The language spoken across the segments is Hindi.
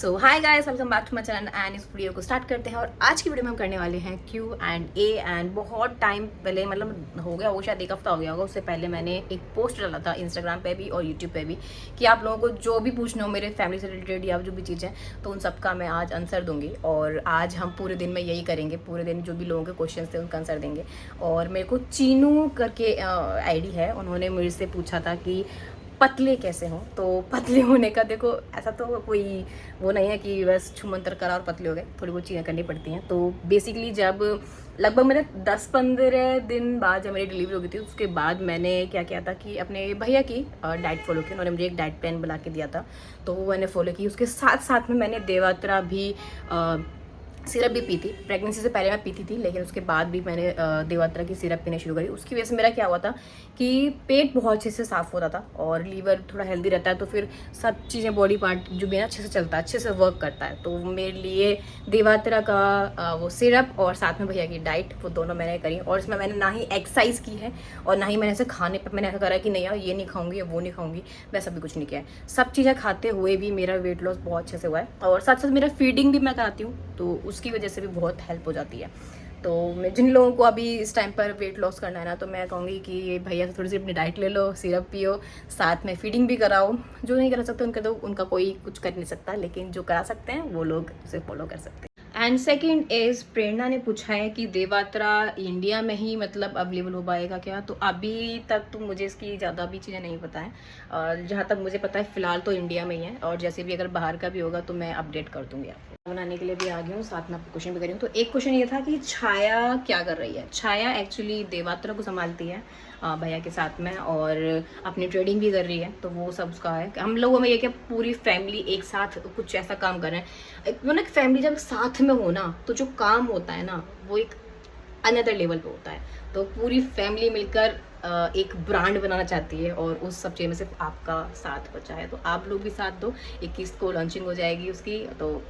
So hi guys, welcome back to my channel and इस वीडियो को स्टार्ट करते हैं। और आज की वीडियो में हम करने वाले हैं Q&A। एंड बहुत टाइम पहले, मतलब हो गया वो शायद एक हफ्ता हो गया होगा, उससे पहले मैंने एक पोस्ट डाला था इंस्टाग्राम पे भी और यूट्यूब पे भी कि आप लोगों को जो भी पूछना हो मेरे फैमिली से रिलेटेड या जो भी चीज़ें, तो उन सब का मैं आज आंसर दूंगी। और आज हम पूरे दिन में यही करेंगे, पूरे दिन जो भी लोगों के क्वेश्चन थे उनका आंसर देंगे। और मेरे को चीनू करके आईडी है, उन्होंने मेरे से पूछा था कि पतले कैसे हों। तो पतले होने का देखो, ऐसा तो कोई वो नहीं है कि बस छू मंतर करा और पतले हो गए, थोड़ी बहुत चीज़ें करनी पड़ती हैं। तो बेसिकली जब लगभग मैंने 10-15 दिन बाद जब मेरी डिलीवरी हो गई थी, उसके बाद मैंने क्या किया था कि अपने भैया की डाइट फॉलो की। उन्होंने मुझे एक डाइट प्लान बना के दिया था, तो वो मैंने फॉलो की। उसके साथ साथ में मैंने देवयात्रा भी सिरप भी पी थी। प्रेगनेंसी से पहले मैं पीती थी, लेकिन उसके बाद भी मैंने देवयात्रा की सिरप पीने शुरू करी। उसकी वजह से मेरा क्या हुआ था कि पेट बहुत अच्छे से साफ़ होता था और लीवर थोड़ा हेल्दी रहता है, तो फिर सब चीज़ें बॉडी पार्ट जो भी है ना अच्छे से चलता है, अच्छे से वर्क करता है। तो मेरे लिए देवयात्रा का वो सिरप और साथ में भैया की डाइट, वो दोनों मैंने करी। और इसमें मैंने ना ही एक्सरसाइज की है और ना ही मैंने ऐसे खाने पर मैंने ऐसा करा कि नहीं यार ये नहीं खाऊंगी या वो नहीं खाऊंगी, वैसा भी कुछ नहीं किया है। सब चीज़ें खाते हुए भी मेरा वेट लॉस बहुत अच्छे से हुआ है। और साथ साथ मेरा फीडिंग भी मैं कराती हूँ, तो उसकी वजह से भी बहुत हेल्प हो जाती है। तो मैं जिन लोगों को अभी इस टाइम पर वेट लॉस करना है ना, तो मैं कहूँगी कि भैया से थोड़ी सी अपनी डाइट ले लो, सिरप पियो, साथ में फीडिंग भी कराओ। जो नहीं करा सकते उनका कोई कुछ कर नहीं सकता, लेकिन जो करा सकते हैं वो लोग उसे फॉलो कर सकते हैं। एंड सेकेंड इज, प्रेरणा ने पूछा है कि देवयात्रा इंडिया में ही मतलब अवेलेबल हो पाएगा क्या। तो अभी तक तो मुझे इसकी ज़्यादा भी चीज़ें नहीं पता है। जहाँ तक मुझे पता है फ़िलहाल तो इंडिया में ही है, और जैसे भी अगर बाहर का भी होगा तो मैं अपडेट कर दूँगी आपको। बनाने के लिए भी आ गई हूँ, साथ में आपको क्वेश्चन भी कर रही हूँ। तो एक क्वेश्चन ये था कि छाया क्या कर रही है। छाया एक्चुअली देवयात्रा को संभालती है भैया के साथ में, और अपनी ट्रेडिंग भी कर रही है। तो वो सब उसका है। हम लोगों में ये क्या पूरी फैमिली एक साथ कुछ ऐसा काम कर रहे हैं। वो ना फैमिली जब साथ में हो ना, तो जो काम होता है ना वो एक अनदर लेवल पे होता है। तो पूरी फैमिली मिलकर एक ब्रांड बनाना चाहती है, और उस सब चीज़ में सिर्फ आपका साथ बचा है। तो आप लोग भी साथ दो। 21 को लॉन्चिंग हो जाएगी उसकी। तो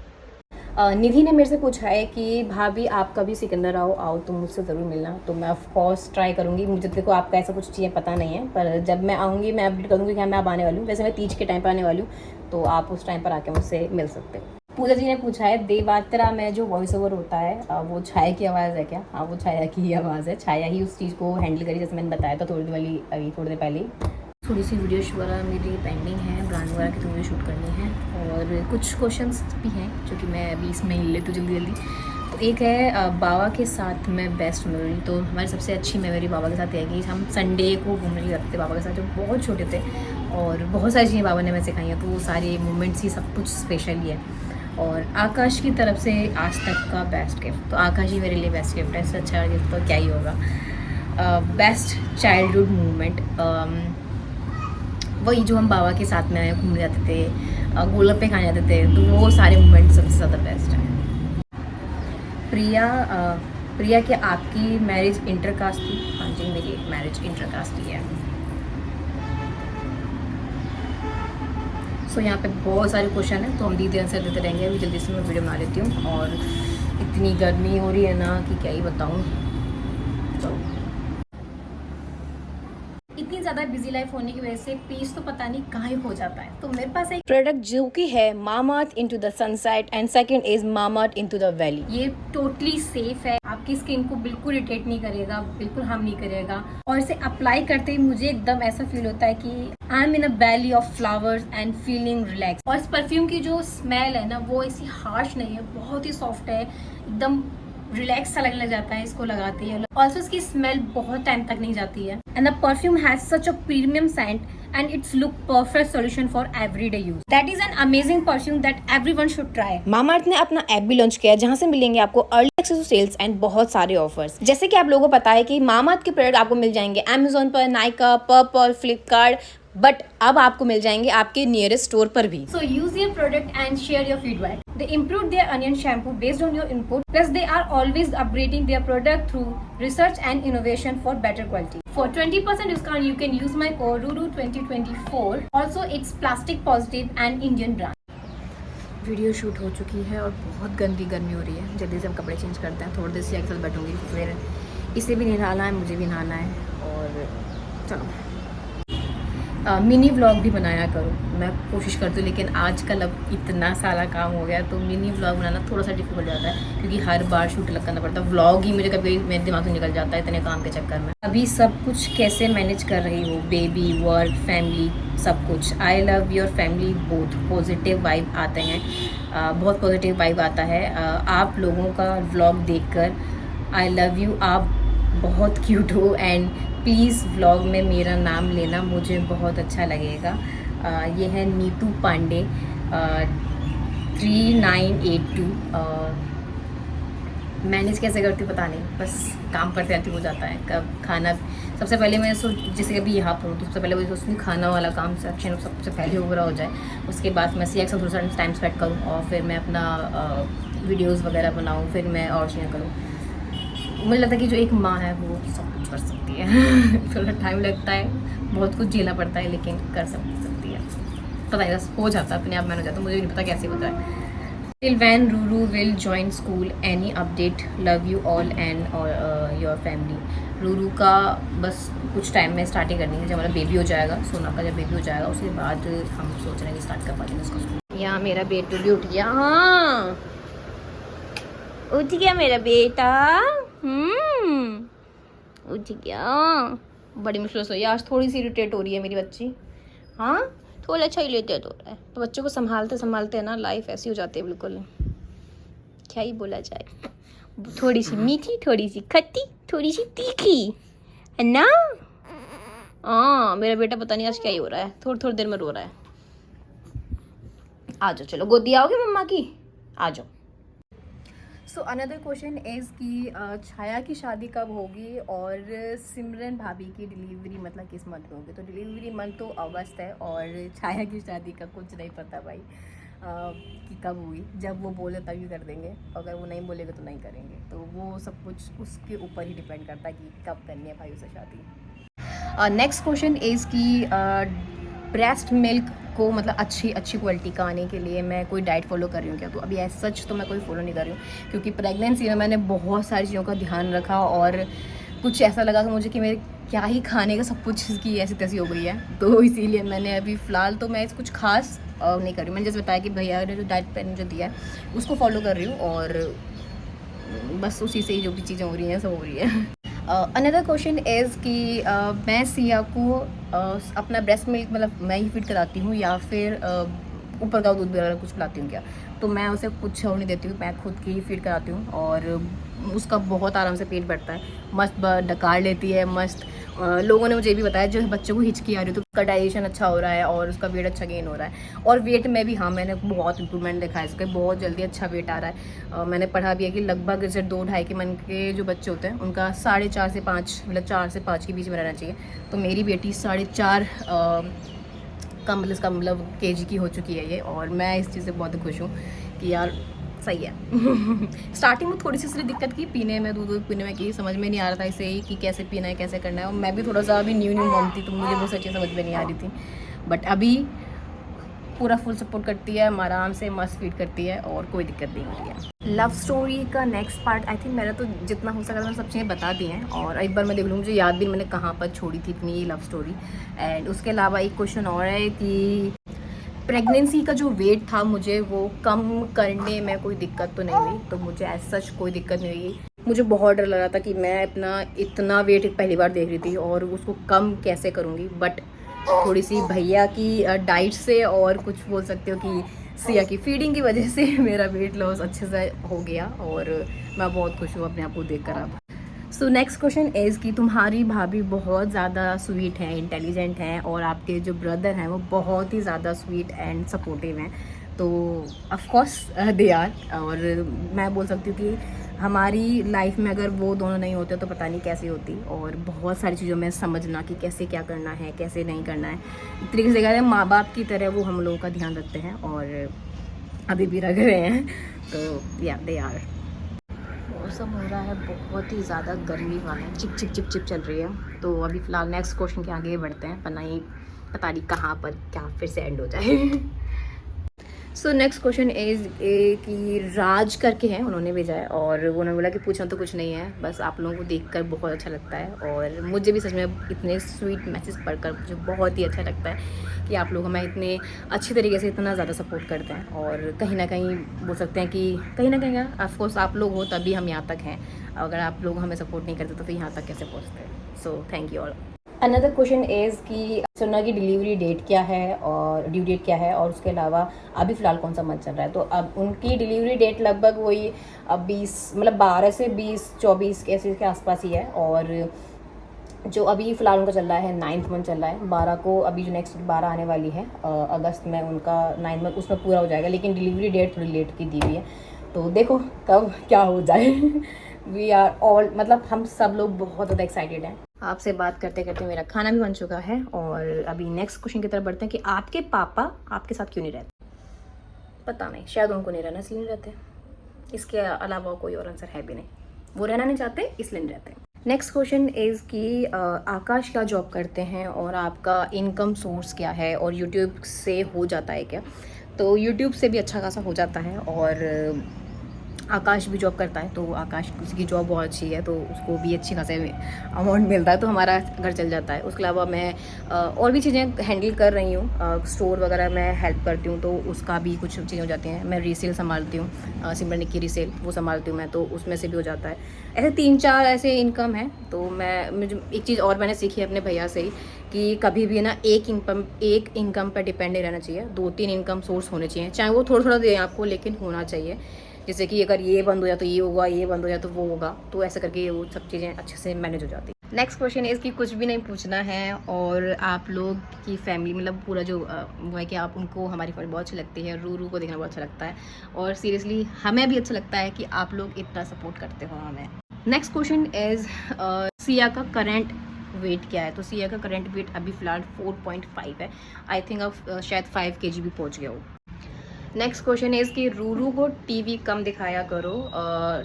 निधि ने मेरे से पूछा है कि भाभी आप कभी सिकंदर आओ तो मुझसे ज़रूर मिलना। तो मैं ऑफ कोर्स ट्राई करूँगी। मुझे देखो आपका ऐसा कुछ चीज़ें पता नहीं है, पर जब मैं आऊँगी मैं अपडेट कर दूँगी कि हाँ मैं अब आने वाली हूँ। वैसे मैं तीज के टाइम पर आने वाली हूँ, तो आप उस टाइम पर आके मुझसे मिल सकते हो। पूजा जी ने पूछा है देवयात्रा में जो वॉइस ओवर होता है वो छाया की आवाज़ है क्या। हाँ, वो छाया की ही आवाज़ है। छाया ही उस चीज़ को हैंडल करी, जैसे मैंने बताया था थोड़ी देर पहले। थोड़ी सी वीडियोज वगैरह मेरी पेंडिंग है, ब्रांड वगैरह की, तो मुझे शूट करनी है। और कुछ क्वेश्चंस भी हैं जो कि मैं अभी इसमें ले लेती हूँ जल्दी। तो एक है बाबा के साथ में बेस्ट मेमोरी। तो हमारी सबसे अच्छी मेमोरी बाबा के साथ है कि हम संडे को घूमने जाते थे बाबा के साथ, जब बहुत छोटे थे। और बहुत सारी चीज़ें बाबा ने हमें सिखाई हैं, तो वो सारे मोमेंट्स ही सब कुछ स्पेशल ही है। और आकाश की तरफ से आज तक का बेस्ट गिफ्ट, तो आकाश ही मेरे लिए बेस्ट गिफ्ट है। इससे अच्छा गिफ्ट तो क्या ही होगा। बेस्ट चाइल्डहुड मोमेंट, वही जो हम बाबा के साथ में घूमने जाते थे, गोलगप्पे खाने जाते थे, तो वो सारे मोमेंट सबसे ज़्यादा बेस्ट हैं। प्रिया क्या आपकी मैरिज इंटरकास्ट थी। हाँ जी, मेरी मैरिज इंटरकास्ट ही है। सो यहाँ पे बहुत सारे क्वेश्चन हैं, तो हम दीदी आंसर देते रहेंगे। अभी जल्दी से मैं वीडियो बना लेती हूँ। और इतनी गर्मी हो रही है ना कि क्या ही बताऊँ। तो इतनी ज़्यादा बिजी लाइफ होने की वजह से पीस तो पता नहीं कहाँ हो जाता है। तो मेरे पास एक प्रोडक्ट जो कि है Mamaearth into the sunset, and second is Mamaearth into the valley. ये टोटली सेफ है, आपकी स्किन को बिल्कुल इरिटेट नहीं करेगा, बिल्कुल हार्म नहीं करेगा। और इसे अप्लाई करते ही मुझे एकदम ऐसा फील होता है कि I am in a valley of flowers and feeling relax. और इस परफ्यूम की जो स्मेल है ना, वो ऐसी हार्श नहीं है, बहुत ही सॉफ्ट है, एकदम रिलैक्स सा लगने लग जाता है इसको लगाते ही। ऑल्सो इसकी स्मेल बहुत टाइम तक नहीं जाती है। And the perfume has such a premium scent and its look perfect solution for everyday use. That is an amazing perfume that everyone should try. Mamaearth ने अपना ऐप भी लॉन्च किया, जहां से मिलेंगे आपको early access to sales and बहुत सारे ऑफर्स। जैसे कि आप लोगों को पता है कि Mamaearth के प्रोडक्ट आपको मिल जाएंगे Amazon पर, नाइका, पर्पल, फ्लिपकार्ट, बट अब आपको मिल जाएंगे आपके नियरेस्ट स्टोर पर भी। So use your product and share your feedback. They improved their onion shampoo based on your input. Plus, they are always upgrading their product through research and innovation for better quality. For 20% discount, you can use my code RURU2024. Also, it's plastic positive and Indian brand. Video shoot हो चुकी है और बहुत गंदी गर्मी हो रही है। जल्दी से हम कपड़े चेंज करते हैं। थोड़ी देर से एक साथ बैठूंगी, फिर इसे भी नहाना है, मुझे भी नहाना है। और चलो मिनी व्लॉग भी बनाया करो। मैं कोशिश करती हूँ, लेकिन आजकल अब इतना सारा काम हो गया तो मिनी व्लॉग बनाना थोड़ा सा डिफिकल्ट जाता है, क्योंकि हर बार शूट अलग करना पड़ता है। व्लॉग ही मुझे कभी मेरे दिमाग से निकल जाता है इतने काम के चक्कर में। अभी सब कुछ कैसे मैनेज कर रही हो? बेबी, वर्क, फैमिली, सब कुछ। I love your family both. Positive vibe आते हैं, बहुत पॉजिटिव वाइब आता है आप लोगों का व्लॉग देखकर। आई लव यू, आप बहुत क्यूट हो एंड प्लीज़ व्लॉग में मेरा नाम लेना, मुझे बहुत अच्छा लगेगा। ये है नीतू पांडे 3982। मैनेज कैसे करती पता नहीं, बस काम करते रहती हो जाता है। कब खाना, सबसे पहले मैं जैसे कभी यहाँ पर हूँ तो सबसे पहले मैं सोचती हूँ खाना वाला काम सेक्शन सबसे पहले ओवर हो जाए, उसके बाद मैं सी थोड़ा सा टाइम स्पेंड करूँ और फिर मैं अपना वीडियोज़ वगैरह बनाऊँ, फिर मैं और चीज़ें करूँ। मुझे लगता है कि जो एक माँ है वो सब कुछ कर सकती है थोड़ा टाइम लगता है, बहुत कुछ झेलना पड़ता है, लेकिन कर सकती है। पता नहीं, बस हो जाता है अपने आप, मैंने हो जाता है, मुझे नहीं पता कैसे होता है। Till when Ruru will join school, any update? Love you all and your family. Ruru का बस कुछ टाइम में स्टार्टिंग करनी है, जब हमारा बेबी हो जाएगा, सोना का जब बेबी हो जाएगा उसके बाद हम सोच रहे हैं कि स्टार्ट कर पाएंगे उसका स्कूल। यहाँ मेरा बेटू भी उठ गया। हाँ, उठ गया मेरा बेटा। उठ गया, बड़ी मुश्किल से। आज थोड़ी सी इरिटेट हो रही है मेरी बच्ची। हाँ, थोड़ा अच्छा ही लेते तो रहा है, तो बच्चों को संभालते संभालते ना लाइफ ऐसी हो जाती है बिल्कुल, क्या ही बोला जाए। थोड़ी सी मीठी, थोड़ी सी खट्टी, थोड़ी सी तीखी है ना। हाँ, मेरा बेटा पता नहीं आज क्या ही हो रहा है, थोड़ी थोड़ी देर में रो रहा है। आ जाओ, चलो गोदी आओगे मम्मा की, आ जाओ। सो अनदर क्वेश्चन इज़ कि छाया की शादी कब होगी और सिमरन भाभी की डिलीवरी मतलब किस मंथ में होगी? तो डिलीवरी मंथ तो अगस्त है और छाया की शादी का कुछ नहीं पता भाई कि कब हुई। जब वो बोले तभी कर देंगे, अगर वो नहीं बोलेगा तो नहीं करेंगे। तो वो सब कुछ उसके ऊपर ही डिपेंड करता है कि कब करनी है भाई उसे शादी। नेक्स्ट क्वेश्चन इज़ कि ब्रेस्ट मिल्क को मतलब अच्छी क्वालिटी का आने के लिए मैं कोई डाइट फॉलो कर रही हूँ क्या? तो अभी ऐसा सच तो मैं कोई फॉलो नहीं कर रही हूँ, क्योंकि प्रेगनेंसी में मैंने बहुत सारी चीज़ों का ध्यान रखा और कुछ ऐसा लगा कि मुझे कि मेरे क्या ही खाने का सब कुछ की ऐसी तैसी हो गई है। तो इसीलिए मैंने अभी फ़िलहाल तो मैं कुछ खास नहीं कर रही हूँ। मैंने जैसे बताया कि भैया ने जो डाइट प्लान जो दिया है उसको फॉलो कर रही हूँ और बस उसी से ही जो भी चीज़ें हो रही हैं सब हो रही है। अनदर क्वेश्चन इज़ कि मैं सिया को अपना ब्रेस्ट मिल्क मतलब मैं ही फीड कराती हूँ या फिर ऊपर का दूध वगैरह कुछ पिलाती हूँ क्या? तो मैं उसे कुछ और नहीं देती हूँ, मैं खुद की ही फीड कराती हूँ और उसका बहुत आराम से पेट भरता है, मस्त डकार लेती है मस्त। लोगों ने मुझे ये भी बताया जो बच्चों को हिचकी आ रही है तो उसका डाइजेशन अच्छा हो रहा है और उसका वेट अच्छा गेन हो रहा है। और वेट में भी हाँ मैंने बहुत इंप्रूवमेंट देखा है इसका, बहुत जल्दी अच्छा वेट आ रहा है। मैंने पढ़ा भी है कि लगभग जैसे 2-2.5 के मन के जो बच्चे होते हैं उनका 4.5 से 5 मतलब 4 से 5 के बीच में रहना चाहिए। तो मेरी बेटी 4.5 कम मतलब इसका मतलब केजी की हो चुकी है ये, और मैं इस चीज़ से बहुत खुश हूँ कि यार सही है। स्टार्टिंग में थोड़ी सी इसलिए दिक्कत की पीने में, दूध पीने में, कि समझ में नहीं आ रहा था इसे कि कैसे पीना है कैसे करना है, और मैं भी थोड़ा सा अभी न्यू मॉम थी तो मुझे बहुत सारी चीज़ समझ में नहीं आ रही थी। बट अभी पूरा फुल सपोर्ट करती है, आराम से मस्त फीड करती है और कोई दिक्कत नहीं हो रही है। लव स्टोरी का नेक्स्ट पार्ट आई थिंक मैंने तो जितना हो सका मैंने सब चीज़ें बता दी हैं, और एक बार मैं देख लूँ मुझे याद भी मैंने कहाँ पर छोड़ी थी अपनी ये लव स्टोरी। एंड उसके अलावा एक क्वेश्चन और है कि प्रेगनेंसी का जो वेट था मुझे वो कम करने में कोई दिक्कत तो नहीं हुई, तो मुझे एज सच कोई दिक्कत नहीं हुई। मुझे बहुत डर लग रहा था कि मैं अपना इतना वेट पहली बार देख रही थी और उसको कम कैसे करूँगी, बट थोड़ी सी भैया की डाइट से और कुछ बोल सकते हो कि सिया की फीडिंग की वजह से मेरा वेट लॉस अच्छे से हो गया और मैं बहुत खुश हूँ अपने आप को देख कर अब। सो नेक्स्ट क्वेश्चन इज़ कि तुम्हारी भाभी बहुत ज़्यादा स्वीट हैं, इंटेलिजेंट हैं, और आपके जो ब्रदर हैं वो बहुत ही ज़्यादा स्वीट एंड सपोर्टिव हैं। तो ऑफ कोर्स दे आर, और मैं बोल सकती हूँ कि हमारी लाइफ में अगर वो दोनों नहीं होते तो पता नहीं कैसी होती, और बहुत सारी चीज़ों में समझना कि कैसे क्या करना है कैसे नहीं करना है, एक तरीके से कहते हैं माँ बाप की तरह वो हम लोगों का ध्यान रखते हैं और अभी भी रख रहे हैं। तो या दे आर। मौसम हो रहा है बहुत ही ज़्यादा गर्मी वाला, चिप चिप चिप चिप चल रही है। तो अभी फ़िलहाल नेक्स्ट क्वेश्चन के आगे बढ़ते हैं, पता नहीं कहाँ पर क्या फिर से एंड हो जाए। सो नेक्स्ट क्वेश्चन इज कि राज करके हैं, उन्होंने भेजा है और उन्होंने बोला कि पूछना तो कुछ नहीं है, बस आप लोगों को देखकर बहुत अच्छा लगता है और मुझे भी सच में इतने स्वीट मैसेज पढ़कर मुझे बहुत ही अच्छा लगता है कि आप लोग हमें इतने अच्छी तरीके से इतना ज़्यादा सपोर्ट करते हैं और कहीं ना कहीं बोल सकते हैं कि कहीं ना कहीं ऑफकोर्स आप लोग हो तभी हम यहाँ तक हैं, अगर आप लोग हमें सपोर्ट नहीं करते तो फिर यहाँ तक कैसे पहुँचते हैं। So thank you all. Another question is कि सोना की डिलीवरी डेट क्या है और ड्यू डेट क्या है और उसके अलावा अभी फ़िलहाल कौन सा मंथ चल रहा है। तो अब उनकी डिलीवरी डेट लगभग वही अब 20 मतलब 12 से 20-24 ऐसे के आसपास ही है और जो अभी फ़िलहाल उनका चल रहा है 9th मंथ चल रहा है। 12 को अभी जो नेक्स्ट 12 आने वाली है अगस्त में उनका 9th मंथ उसमें पूरा हो जाएगा, लेकिन डिलीवरी डेट थोड़ी लेट की दी हुई है, तो देखो कब क्या हो जाए। वी आर ऑल मतलब हम सब लोग बहुत ज़्यादा एक्साइटेड हैं। आपसे बात करते करते मेरा खाना भी बन चुका है और अभी नेक्स्ट क्वेश्चन की तरफ बढ़ते हैं कि आपके पापा आपके साथ क्यों नहीं रहते। पता नहीं, शायद उनको नहीं रहना इसलिए नहीं रहते, इसके अलावा कोई और आंसर है भी नहीं, वो रहना नहीं चाहते इसलिए नहीं रहते। नेक्स्ट क्वेश्चन इज़ कि आकाश क्या जॉब करते हैं और आपका इनकम सोर्स क्या है और यूट्यूब से हो जाता है क्या। तो यूट्यूब से भी अच्छा खासा हो जाता है और आकाश भी जॉब करता है, तो आकाश उसकी जॉब बहुत अच्छी है तो उसको भी अच्छी खासे अमाउंट मिलता है, तो हमारा घर चल जाता है। उसके अलावा मैं और भी चीज़ें हैंडल कर रही हूँ, स्टोर वगैरह मैं हेल्प करती हूँ तो उसका भी कुछ चीज़ें हो जाती हैं। मैं रीसेल संभालती हूँ, सिमरन की रीसेल वो संभालती हूँ मैं, तो उसमें से भी हो जाता है। ऐसे 3-4 ऐसे इनकम है। तो मुझे एक चीज़ और मैंने सीखी है अपने भैया से ही कि कभी भी ना एक इनकम पर डिपेंड नहीं रहना चाहिए, 2-3 इनकम सोर्स होने चाहिए, चाहे वो थोड़ा थोड़ा दें आपको लेकिन होना चाहिए। जैसे कि अगर ये बंद हो जाए तो ये होगा, ये बंद हो जाए तो वो होगा, तो ऐसे करके वो सब चीज़ें अच्छे से मैनेज हो जाती है। नेक्स्ट क्वेश्चन इज़ कि कुछ भी नहीं पूछना है और आप लोग की फैमिली मतलब पूरा जो वो है कि आप उनको हमारी फैमिली बहुत अच्छी लगती है, रू को देखना बहुत अच्छा लगता है और सीरियसली हमें भी अच्छा लगता है कि आप लोग इतना सपोर्ट करते हो हमें। नेक्स्ट क्वेश्चन इज़ सिया का करेंट वेट क्या है। तो सिया का करेंट वेट अभी फ़िलहाल 4.5 है, आई थिंक अब शायद 5 kg भी पहुँच गया हो। नेक्स्ट क्वेश्चन इज़ कि रूरू को टीवी कम दिखाया करो,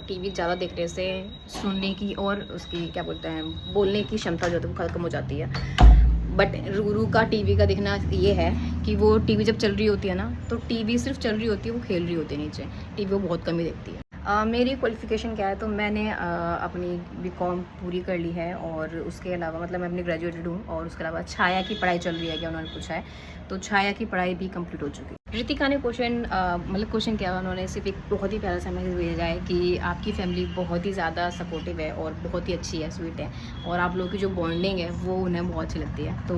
टीवी ज़्यादा देखने से सुनने की और उसकी क्या बोलते हैं बोलने की क्षमता जो है वो खत्म हो जाती है। बट रूरू का टीवी का देखना ये है कि वो टीवी जब चल रही होती है ना तो टीवी सिर्फ चल रही होती है, वो खेल रही होती है नीचे, टीवी वो बहुत कम ही देखती है। मेरी क्वालिफ़िकेशन क्या है, तो मैंने अपनी बीकॉम पूरी कर ली है और उसके अलावा मतलब मैं अपनी ग्रेजुएटेड हूँ और उसके अलावा छाया की पढ़ाई चल रही है, क्या उन्होंने पूछा है, तो छाया की पढ़ाई भी कंप्लीट हो चुकी है। ऋतिका ने क्वेश्चन किया, उन्होंने सिर्फ एक बहुत ही प्यारा सा मैसेज भेजा है कि आपकी फैमिली बहुत ही ज़्यादा सपोर्टिव है और बहुत ही अच्छी है, स्वीट है और आप लोगों की जो बॉन्डिंग है वो उन्हें बहुत अच्छी लगती है। तो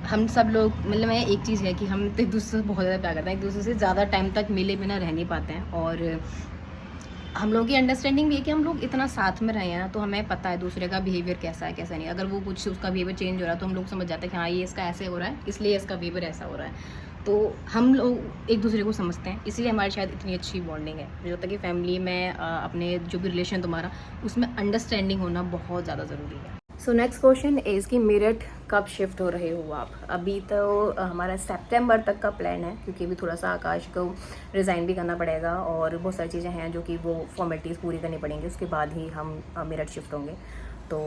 हम सब लोग मतलब मैं एक चीज़ है कि हम एक दूसरे से बहुत ज़्यादा प्यार करते हैं, एक दूसरे से ज़्यादा टाइम तक मिले बिना रह नहीं पाते हैं और हम लोगों की अंडरस्टैंडिंग भी है कि हम लोग इतना साथ में रहे हैं ना तो हमें पता है दूसरे का बिहेवियर कैसा है कैसा नहीं। अगर वो कुछ उसका बिहेवियर चेंज हो रहा है तो हम लोग समझ जाते हैं कि हाँ ये इसका ऐसे हो रहा है इसलिए इसका बिहेवियर ऐसा हो रहा है, तो हम लोग एक दूसरे को समझते हैं, इसलिए हमारी शायद इतनी अच्छी बॉन्डिंग है। मुझे लगता है कि फैमिली में अपने जो भी रिलेशन तुम्हारा उसमें अंडरस्टैंडिंग होना बहुत ज़्यादा ज़रूरी है। सो नेक्स्ट क्वेश्चन इज़ कि मेरठ कब शिफ्ट हो रहे हो आप। अभी तो हमारा सितंबर तक का प्लान है क्योंकि अभी थोड़ा सा आकाश को रिज़ाइन भी करना पड़ेगा और बहुत सारी चीज़ें हैं जो कि वो फॉर्मेलिटीज़ पूरी करनी पड़ेंगी, उसके बाद ही हम मेरठ शिफ्ट होंगे। तो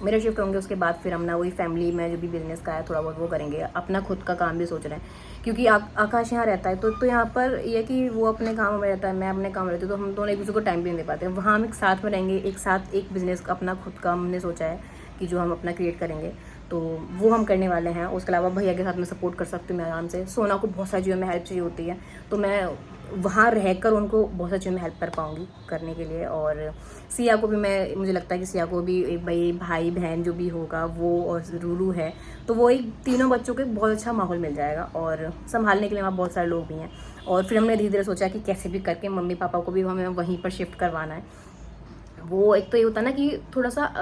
मेरठ शिफ्ट होंगे उसके बाद फिर हम ना वही फैमिली में जो भी बिज़नेस का है थोड़ा बहुत वो करेंगे, अपना खुद का काम भी सोच रहे हैं क्योंकि आकाश यहाँ रहता है तो यहाँ पर ये कि वो अपने काम में रहता है, मैं अपने काम में रहती हूँ, तो हम दोनों एक दूसरे को टाइम भी नहीं दे पाते हैं। वहाँ हम एक साथ में रहेंगे, एक साथ एक बिज़नेस का अपना खुद का हमने सोचा है कि जो हम अपना क्रिएट करेंगे तो वो हम करने वाले हैं। उसके अलावा भैया के साथ मैं सपोर्ट कर सकती हूँ मैं आराम से। सोना को बहुत सारी चीज़ों में हेल्प चाहिए होती है तो मैं वहाँ रहकर उनको बहुत सारी चीज़ों में हेल्प कर पाऊँगी करने के लिए। और सिया को भी मुझे लगता है कि सिया को भी एक भाई बहन जो भी होगा वो और रूरू है तो वो एक तीनों बच्चों को बहुत अच्छा माहौल मिल जाएगा और संभालने के लिए वहाँ बहुत सारे लोग भी हैं। और फिर हमने धीरे धीरे सोचा कि कैसे भी करके मम्मी पापा को भी हमें वहीं पर शिफ्ट करवाना है। वो एक तो ये होता है ना कि थोड़ा सा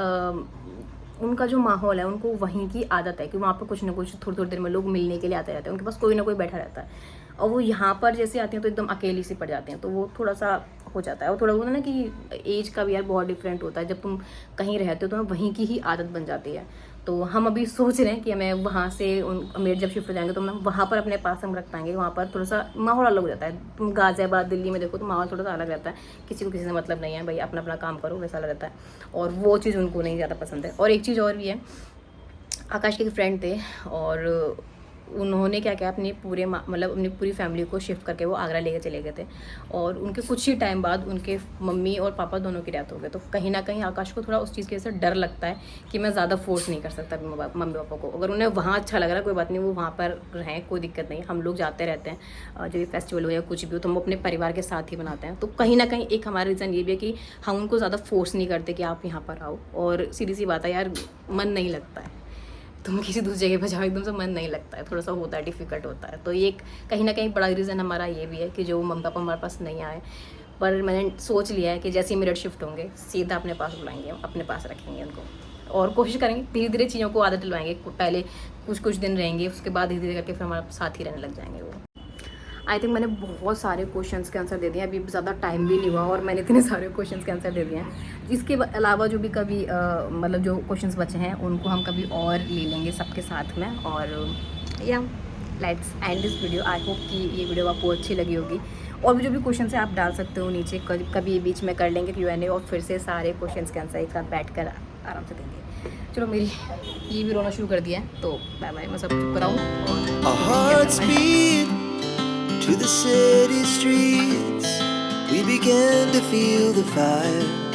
उनका जो माहौल है उनको वहीं की आदत है कि वहाँ पर कुछ ना कुछ थोड़ी थोड़ी देर में लोग मिलने के लिए आते रहते हैं, उनके पास कोई ना कोई बैठा रहता है और वो यहाँ पर जैसे आती हैं तो एकदम अकेली सी पड़ जाती हैं, तो वो थोड़ा सा हो जाता है। और थोड़ा होता है ना कि एज का भी यार बहुत डिफरेंट होता है, जब तुम कहीं रहते हो तो वहीं की ही आदत बन जाती है। तो हम अभी सोच रहे हैं कि हमें वहाँ से मेरे जब शिफ्ट हो जाएंगे तो हम वहाँ पर अपने पास हम रख पाएंगे, वहाँ पर थोड़ा सा माहौल अलग हो जाता है। तुम गाज़ियाबाद दिल्ली में देखो तो माहौल थोड़ा सा अलग रहता है, किसी को किसी से मतलब नहीं है, भाई अपना अपना काम करो वैसा अलग रहता है और वो चीज़ उनको नहीं ज़्यादा पसंद है। और एक चीज़ और भी है, आकाश के फ्रेंड थे और उन्होंने क्या किया, अपनी मतलब अपनी पूरी फैमिली को शिफ्ट करके वो आगरा लेके चले गए थे। और उनके कुछ ही टाइम बाद उनके मम्मी और पापा दोनों की डेथ हो गई। तो कहीं ना कहीं आकाश को थोड़ा उस चीज़ की वजह से डर लगता है कि मैं ज़्यादा फोर्स नहीं कर सकता अपने मम्मी पापा को। अगर उन्हें वहाँ अच्छा लग रहा है कोई बात नहीं, वो वहाँ पर रहें, कोई दिक्कत नहीं। हम लोग जाते रहते हैं, जो भी फेस्टिवल हो या कुछ भी हो तो हम अपने परिवार के साथ ही मनाते हैं। तो कहीं ना कहीं एक हमारा रीज़न ये भी है कि हम उनको ज़्यादा फोर्स नहीं करते कि आप यहाँ पर आओ। और सीधी सी बात है यार, मन नहीं लगता है, तुम किसी दूसरी जगह पर जाओ एकदम से मन नहीं लगता है, थोड़ा सा होता है, डिफ़िकल्ट होता है। तो ये कहीं ना कहीं बड़ा रीज़न हमारा ये भी है कि जो मम्मी पापा हमारे पास नहीं आए। पर मैंने सोच लिया है कि जैसे ही मेरठ शिफ्ट होंगे सीधा अपने पास बुलाएंगे, अपने पास रखेंगे उनको और कोशिश करेंगे धीरे धीरे चीज़ों को आदत दिलवाएंगे। पहले कुछ दिन रहेंगे, उसके बाद धीरे धीरे करके फिर हमारे साथ ही रहने लग जाएंगे वो। आई थिंक मैंने बहुत सारे क्वेश्चंस के आंसर दे दिए, अभी ज़्यादा टाइम भी नहीं हुआ और मैंने इतने सारे क्वेश्चंस के आंसर दे दिए हैं। इसके अलावा जो भी कभी मतलब जो क्वेश्चंस बचे हैं उनको हम कभी और ले लेंगे सबके साथ में। और या let's end this video. I hope कि ये वीडियो आपको अच्छी लगी होगी। और भी जो भी क्वेश्चन है आप डाल सकते हो नीचे, कभी बीच में कर लेंगे Q&A और फिर से सारे क्वेश्चंस के आंसर एक साथ बैठ कर आराम से देंगे। चलो मेरी ये भी रोना शुरू कर दिया है, तो बाय बाय, मैं सब चुप कराऊँ और to the city streets, we began to feel the fire.